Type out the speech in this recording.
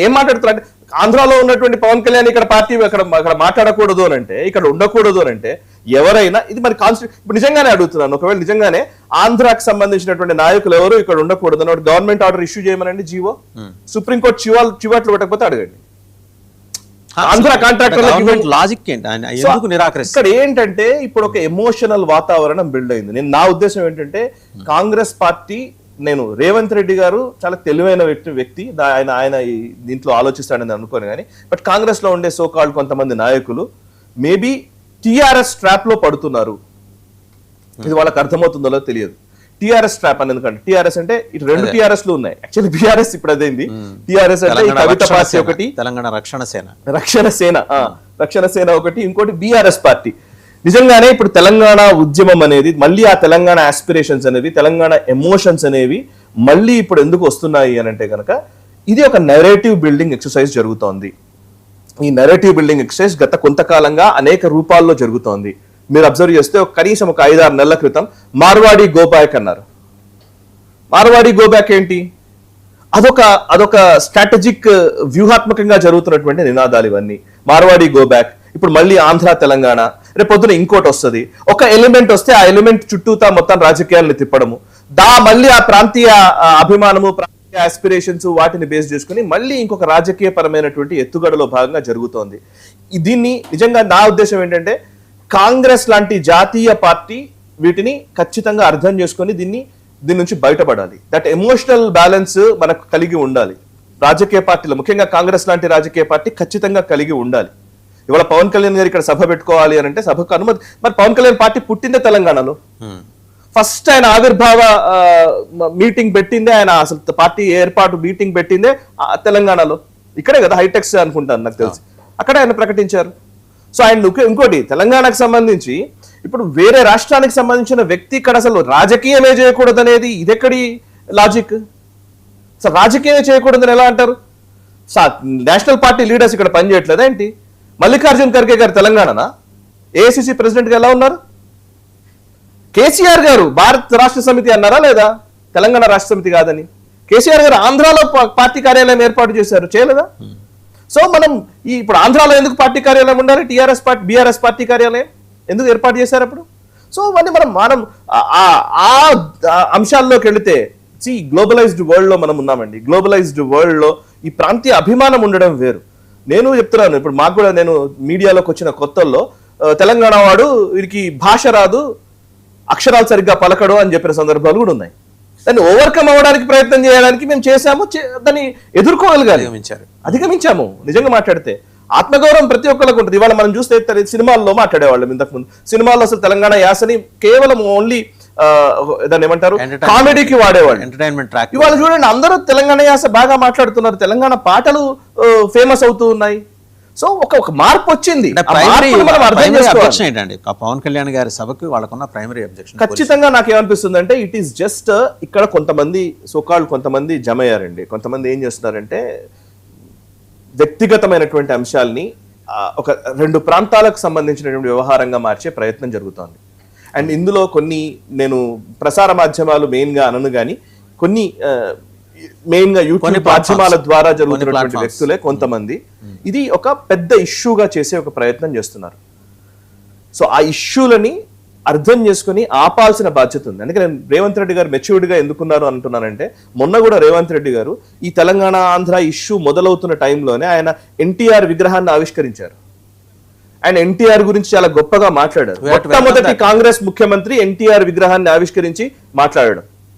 ఏం మాట్లాడుతున్నారు? ఆంధ్రాలో ఉన్నటువంటి పవన్ కళ్యాణ్ ఇక్కడ పార్టీ అక్కడ మాట్లాడకూడదు అని అంటే, ఇక్కడ ఉండకూడదు అని అంటే ఎవరైనా ఇది మరి ఇప్పుడు నిజంగానే అడుగుతున్నాను, ఒకవేళ నిజంగానే ఆంధ్రాకి సంబంధించినటువంటి నాయకులు ఎవరు ఇక్కడ ఉండకూడదు అని గవర్నమెంట్ ఆర్డర్ ఇష్యూ చేయమనండి, జీవో. సుప్రీంకోర్టు చివాట్లు పెట్టకపోతే అడగండి. ఆంధ్ర కాంట్రాక్టర్ లాజిక్ ఎందుకు నిరాకరిస్తారు? ఇక్కడ ఏంటంటే ఇప్పుడు ఒక ఎమోషనల్ వాతావరణం బిల్డ్ అయింది. నా ఉద్దేశం ఏంటంటే కాంగ్రెస్ పార్టీ, నేను రేవంత్ రెడ్డి గారు చాలా తెలివైన వ్యక్తి, ఆయన దీంట్లో ఆలోచిస్తాడని అనుకోను కానీ, బట్ కాంగ్రెస్ లో ఉండే సోకాల్డ్ కొంతమంది నాయకులు మేబీ టిఆర్ఎస్ ట్రాప్ లో పడుతున్నారు. ఇది వాళ్ళకి అర్థమవుతుందో తెలియదు. టిఆర్ఎస్ ట్రాప్ అని, ఎందుకంటే టిఆర్ఎస్ అంటే ఇటు రెండు టిఆర్ఎస్ లు ఉన్నాయి. యాక్చువల్లీ బిఆర్ఎస్ ఇప్పుడు అదేంది, టిఆర్ఎస్ అంటే కవిత పార్టీ ఒకటి, తెలంగాణ రక్షణ సేన ఒకటి, ఇంకోటి బిఆర్ఎస్ పార్టీ. నిజంగానే ఇప్పుడు తెలంగాణ ఉద్యమం అనేది మళ్ళీ, ఆ తెలంగాణ ఆస్పిరేషన్స్ అనేవి, తెలంగాణ ఎమోషన్స్ అనేవి మళ్ళీ ఇప్పుడు ఎందుకు వస్తున్నాయి అని అంటే కనుక, ఇది ఒక నెరేటివ్ బిల్డింగ్ ఎక్సర్సైజ్ జరుగుతోంది. ఈ నెరేటివ్ బిల్డింగ్ ఎక్సర్సైజ్ గత కొంతకాలంగా అనేక రూపాల్లో జరుగుతోంది. మీరు అబ్జర్వ్ చేస్తే కనీసం ఒక 5-6 నెలల క్రితం మార్వాడి గో బ్యాక్ అన్నారు. మార్వాడి గో బ్యాక్ ఏంటి? అదొక స్ట్రాటజిక్ వ్యూహాత్మకంగా జరుగుతున్నటువంటి నినాదాలు ఇవన్నీ. Marwadi go back. ఇప్పుడు మళ్ళీ ఆంధ్ర తెలంగాణ, రేపు పొద్దున ఇంకోటి వస్తుంది, ఒక ఎలిమెంట్ వస్తే ఆ ఎలిమెంట్ చుట్టూతా మొత్తం రాజకీయాలను తిప్పడము, మళ్ళీ ఆ ప్రాంతీయ అభిమానము, ప్రాంతీయ ఆస్పిరేషన్స్ వాటిని బేస్ చేసుకుని మళ్ళీ ఇంకొక రాజకీయ పరమైనటువంటి ఎత్తుగడలో భాగంగా జరుగుతోంది. దీన్ని నిజంగా నా ఉద్దేశం ఏంటంటే, కాంగ్రెస్ లాంటి జాతీయ పార్టీ వీటిని ఖచ్చితంగా అర్థం చేసుకొని దీని నుంచి బయటపడాలి. దట్ ఎమోషనల్ బ్యాలెన్స్ మనకు కలిగి ఉండాలి. రాజకీయ పార్టీలు, ముఖ్యంగా కాంగ్రెస్ లాంటి రాజకీయ పార్టీ ఖచ్చితంగా కలిగి ఉండాలి. ఇవాళ పవన్ కళ్యాణ్ గారు ఇక్కడ సభ పెట్టుకోవాలి అని అంటే సభకు అనుమతి, మరి పవన్ కళ్యాణ్ పార్టీ పుట్టిందే తెలంగాణలో. ఫస్ట్ ఆయన ఆవిర్భావ మీటింగ్ పెట్టిందే, ఆయన అసలు పార్టీ ఏర్పాటు మీటింగ్ పెట్టిందే తెలంగాణలో. ఇక్కడే కదా, హైటెక్స్ అనుకుంటాను నాకు తెలిసి, అక్కడే ఆయన ప్రకటించారు. సో ఆయన ఇంకోటి, తెలంగాణకు సంబంధించి ఇప్పుడు వేరే రాష్ట్రానికి సంబంధించిన వ్యక్తి ఇక్కడ అసలు రాజకీయమే చేయకూడదు అనేది ఇదెక్కడి లాజిక్? అసలు రాజకీయమే చేయకూడదని ఎలా అంటారు? నేషనల్ పార్టీ లీడర్స్ ఇక్కడ పనిచేయట్లేదా ఏంటి? మల్లికార్జున్ ఖర్గే గారు తెలంగాణనా? ఏఐసిసి ప్రెసిడెంట్ గా ఎలా ఉన్నారు? కేసీఆర్ గారు భారత రాష్ట్ర సమితి అన్నారా లేదా? తెలంగాణ రాష్ట్ర సమితి కాదని. కేసీఆర్ గారు ఆంధ్రాలో పార్టీ కార్యాలయం ఏర్పాటు చేశారు, చేయలేదా? సో మనం ఇప్పుడు ఆంధ్రాలో ఎందుకు పార్టీ కార్యాలయం ఉండాలి? బిఆర్ఎస్ పార్టీ కార్యాలయం ఎందుకు ఏర్పాటు చేశారు అప్పుడు? సో అవన్నీ మనం ఆ అంశాల్లోకి వెళితే, గ్లోబలైజ్డ్ వరల్డ్ లో మనం ఉన్నామండి. గ్లోబలైజ్డ్ వరల్డ్ లో ఈ ప్రాంతీయ అభిమానం ఉండడం వేరు. నేను చెప్తున్నాను, ఇప్పుడు మాకు కూడా, నేను మీడియాలోకి వచ్చిన కొత్తల్లో తెలంగాణ వాడు, వీరికి భాష రాదు, అక్షరాలు సరిగ్గా పలకడు అని చెప్పిన సందర్భాలు కూడా ఉన్నాయి. దాన్ని ఓవర్కమ్ అవ్వడానికి ప్రయత్నం చేయడానికి మేము చేశాము, దాన్ని ఎదుర్కోగలిగాలి, అధిగమించాము. నిజంగా మాట్లాడితే ఆత్మగౌరవం ప్రతి ఒక్కరికి ఉంటుంది. ఇవాళ మనం చూస్తే సినిమాల్లో మాట్లాడేవాళ్ళం ఇంతకుముందు. సినిమాల్లో అసలు తెలంగాణ యాసని కేవలం ఓన్లీ దాన్ని ఏమంటారు, కామెడీకి వాడేవాళ్ళు, ఎంటర్టైన్మెంట్ ట్రాక్. ఇవాళ చూడండి, అందరూ తెలంగాణ యాస బాగా మాట్లాడుతున్నారు, తెలంగాణ పాటలు ఫేమస్ అవుతూ ఉన్నాయి. సో ఒక మార్పు వచ్చింది. పవన్ కళ్యాణ్ గారి సభకు వాళ్ళకున్న ప్రైమరీ అబ్జెక్షన్ ఖచ్చితంగా నాకు ఏమనిపిస్తుంది అంటే, ఇట్ ఈస్ జస్ట్ ఇక్కడ కొంతమంది జమ అయ్యారండి. కొంతమంది ఏం చేస్తున్నారంటే, వ్యక్తిగతమైనటువంటి అంశాలని ఒక 2 ప్రాంతాలకు సంబంధించినటువంటి వ్యవహారంగా మార్చే ప్రయత్నం జరుగుతోంది. అండ్ ఇందులో కొన్ని, నేను ప్రసార మాధ్యమాలు మెయిన్ గా అనను కానీ, కొన్ని మెయిన్ గా యూట్యూబ్ మాధ్యమాల ద్వారా జరుగుతున్నటువంటి వ్యక్తులే కొంతమంది ఇది ఒక పెద్ద ఇష్యూగా చేసే ఒక ప్రయత్నం చేస్తున్నారు. సో ఆ ఇష్యూలని అర్థం చేసుకుని ఆపాల్సిన బాధ్యత ఉంది. అందుకే నేను రేవంత్ రెడ్డి గారు మెచ్యూర్డ్ గా ఎందుకున్నారు అంటున్నానంటే, మొన్న కూడా రేవంత్ రెడ్డి గారు ఈ తెలంగాణ ఆంధ్ర ఇష్యూ మొదలవుతున్న టైంలోనే ఆయన ఎన్టీఆర్ విగ్రహాన్ని ఆవిష్కరించారు. ఆయన ఎన్టీఆర్ గురించి చాలా గొప్పగా మాట్లాడారు. మొట్టమొదటి కాంగ్రెస్ ముఖ్యమంత్రి ఎన్టీఆర్ విగ్రహాన్ని ఆవిష్కరించి మాట్లాడడం.